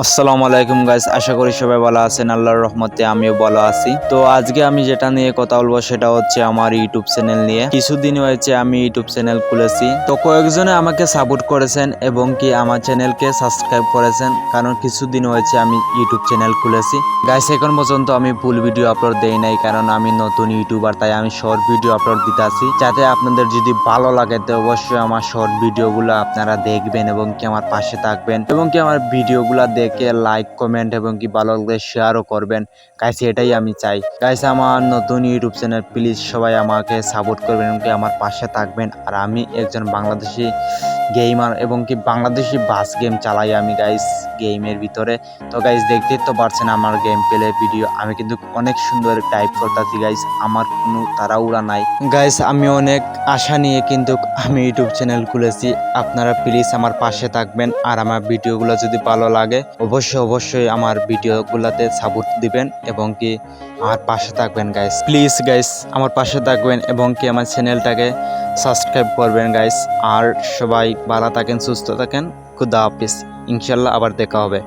আসসালামু আলাইকুম গাইস, আশা করি সবাই ভালো আছেন। আল্লাহর রহমতে আমিও ভালো আছি। তো আজকে আমি যেটা নিয়ে কথা বলবো সেটা হচ্ছে আমার ইউটিউব চ্যানেল নিয়ে। কিছুদিন হয়েছে আমি ইউটিউব চ্যানেল খুলেছি, তো কয়েকজনে আমাকে সাপোর্ট করেছেন এবং কি আমার চ্যানেলকে সাবস্ক্রাইব করেছেন, কারণ কিছুদিন হয়েছে আমি ইউটিউব চ্যানেল খুলেছি। গাইস এখন পর্যন্ত আমি ফুল ভিডিও আপলোড দেই নাই, কারণ আমি নতুন ইউটিউবার, তাই আমি শর্ট ভিডিও আপলোড দিতে আসি। যাতে আপনাদের যদি ভালো লাগে তো অবশ্যই আমার শর্ট ভিডিওগুলো আপনারা দেখবেন এবং কি আমার পাশে থাকবেন এবং কি আমার ভিডিওগুলো দেখে লাইক কমেন্ট এবং কি ভালো লাগলে শেয়ারও করবেন। গাইস এটাই আমি চাই। গাইস আমার নতুন ইউটিউব চ্যানেল, প্লিজ সবাই আমাকে সাপোর্ট করবেন এবং কি আমার পাশে থাকবেন। আর আমি একজন বাংলাদেশি গেমার এবং কি বাংলাদেশি বাস গেম চালাই আমি গাইস গেমের ভিতরে। তো গাইস দেখতে তো পারছেন আমার গেম প্লে ভিডিও, আমি কিন্তু অনেক সুন্দর টাইপ করতেছি গাইস, আমার কোনো তাড়াহুড়া নাই গাইস। আমি অনেক আশা নিয়ে কিন্তু আমি ইউটিউব চ্যানেল খুলেছি। আপনারা প্লিজ আমার পাশে থাকবেন, আর আমার ভিডিওগুলো যদি ভালো লাগে অবশ্যই আমার ভিডিওগুলোতে সাপোর্ট দিবেন এবং কি আমার পাশে থাকবেন গাইস। প্লিজ গাইস আমার পাশে থাকবেন এবং কি আমার চ্যানেলটাকে সাবস্ক্রাইব করবেন গাইস। আর সবাই ভালো থাকেন, সুস্থ থাকেন। খুদা হাফিজ, ইনশাল্লাহ আবার দেখা হবে।